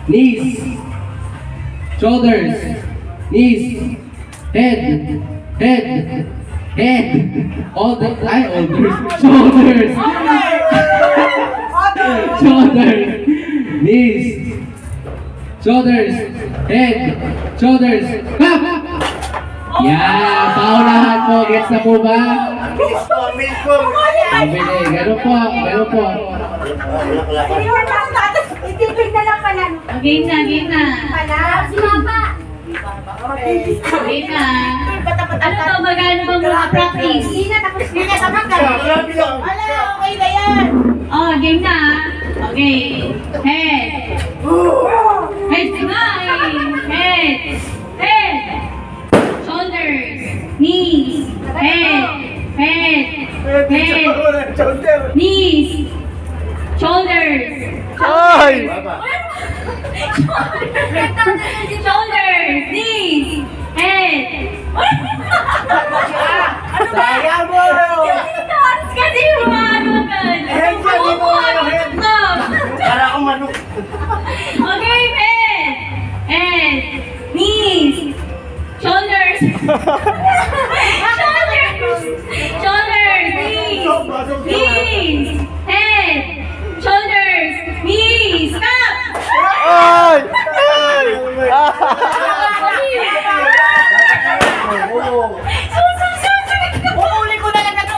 knees, shoulders, knees, head, head, shoulders, shoulders, knees, shoulders, head, shoulders, clap! Yan, paunahan po, gets na po ba? Pabili, gano'n po, gano'n po. Itipid na lang pala. Game na, game na. Pala. Si Mama. Game na. Ano to, magano bang mga practice? Hindi na tapos. Hindi na tapos. Wala, okay na yan. Oh, game na. Okay. Head. Head smile. Head. Head. Shoulders. Knees. Head. Head. Head. Knees. Shoulders. Ay! Shoulders. Knees. Head. Sayang mo! Kasi yung mga ano agad. Para akong manok. Okay, head. Head. Knees. Shoulders. Shoulders. Shoulders. Knees. Knees. Head. Shoulders. Knees. Stop. Ay! Ay! Uulit ko na lang ito.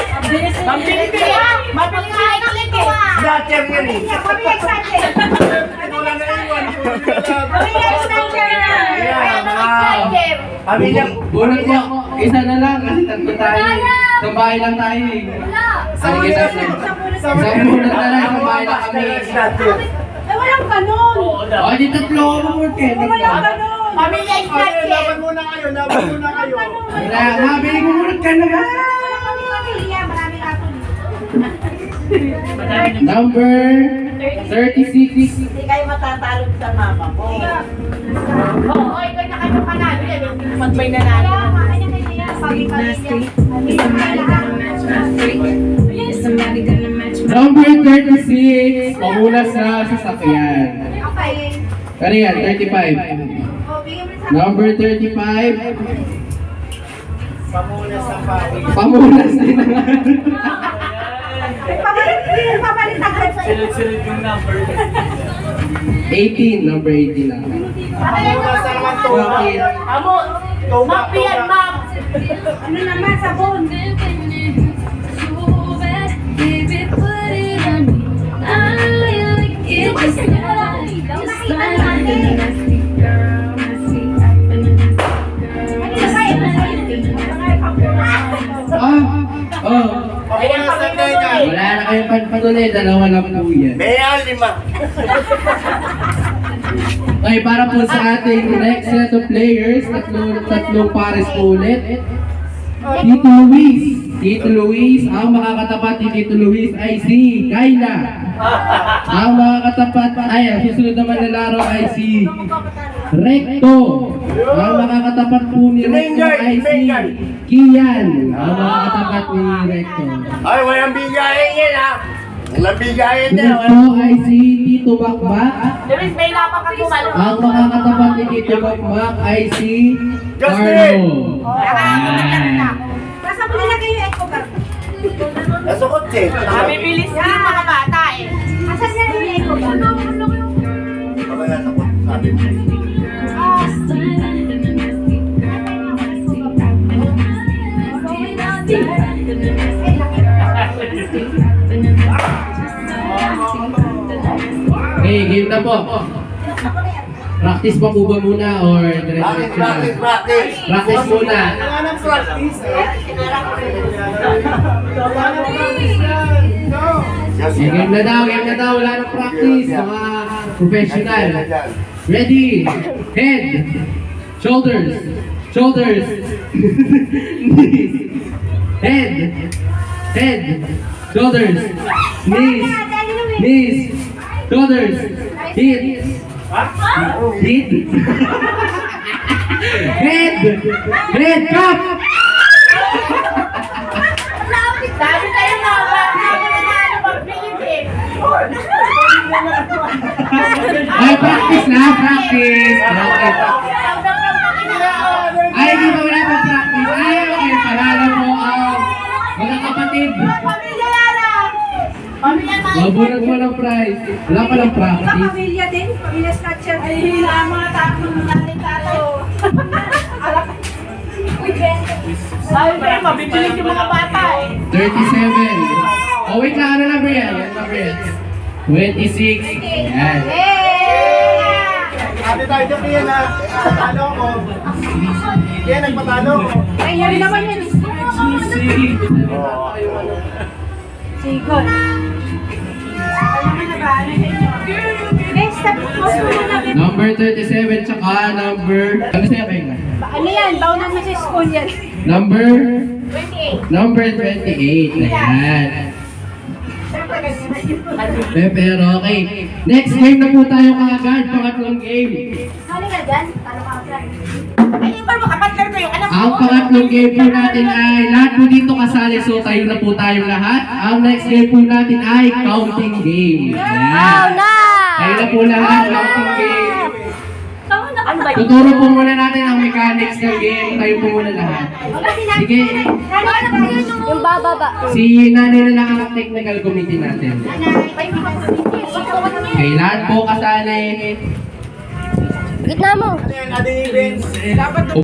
Mabilis ka. Snatcher yun eh. Mabilis ka. Wala na iwan. Mabilis ka. Pamilya. Bunot po, isa na lang kasi tatlo tayo. Sa bahay lang tayo eh. Sige, tatlo. Isang bunot na lang, sa bahay lang kami. Snatcher. Walang ganon. O, di tatlo ako bunot eh. Walang ganon. Pamilya Ay, laban muna kayo, laban muna kayo. Wala, mabili mo bunot ka naman. Maraming ato. Number 36. Hindi kayo matatalo sa mama mo. Oo, ikaw na kayo panalo yan. Pag may nanalo. Number 36. Pamunas sa sasakyan. Okay. Ano yan? 35. O, bigyan mo sa Number 35. Pamuna sa pawis. Pamunas din naman. Papalit agad sa iyo. Silid-silid yung number. 18. Number 18 lang. Pamuna sa naman tuba. Amo, map yan, map. Ano naman, sabon. Pamuna sa ganyan. Wala na kayong panpatuloy. Dalawa lang po yan. Mea, 5. Okay, para po sa ating next set of players, tatlong pares po ulit. Tito Luis. Tito Luis, ang makakatapat ni Tito Luis ay si Kayla. Ang makakatapat, ang susunod naman na laro ay si Recto. Ang makakatapat po ni Recto ay si Kian. Ang makakatapat ni Recto. Ay, walang bigayin yan ha. Walang bigayin na. Recto ay si Tito Bakbak. Luis, may lapak ka gumalo. Ang makakatapat ni Tito Bakbak ay si Carlo. Nasa mo nilagay yung echo bag? Nasa kotse. Nabibilis din yung mga bata eh. Asan na yung echo bag? Baka nasa kotse. Sabi mo. Okay, game na po. Practice pa po ba muna or Practice, diretso na? practice. Practice muna. Wala nang practice eh. Okay, game na daw. Wala nang practice. Mga professional. Ready? Head. Shoulders. Shoulders. Knees. Head. Head. Shoulders. Knees. Knees. Shoulders. Hips. Hit. Head. Head. Cup. Sabi kayo na, wala na ano bang Philippines. Ay, practice na, practice. Ay, hindi ba wala pang practice? Ay, okay, palala po ang mga kapatid. Pamilya Lara! Pamilya Mike! Mabunod mo ng prize. Wala pa lang practice. Pamilya din, pamilya Snatcher. Ay, hila ang mga tatlong nanay tayo. Sabi ko rin, mabibilis yung mga bata eh. 37. Oh, wait lang. Ano number yan? Ano number yan? 26. Yan. Ate tayo dyan kaya na patalo ko. Kaya nagpatalo ko. Ay, yun naman yun. Sigon. Next, tapos mo na. Number 37 tsaka number... Ano sa'yo kayo na? Ano yan? Baunan mo sa school yan. Number 28. 28. Ayan. Pero okay. Next game na po tayo kaagad. Pangatlong game. Ano nga dyan? Talo ka ka. Ay, yung parang kapatler ko yung anak Ang ko. pangatlong game po natin ay lahat po dito kasali. So tayo na po tayong lahat. Ang next game po natin ay counting game. Ayan. Tayo na po lahat. Counting game. Ano ba yun? Tuturo po muna natin ang mechanics ng game. Tayo po muna lahat. Sige. Yung bababa. Si nanay na lang ang technical committee natin. Okay, lahat po kasali. Gitna mo. Ano yan, Ate Vince?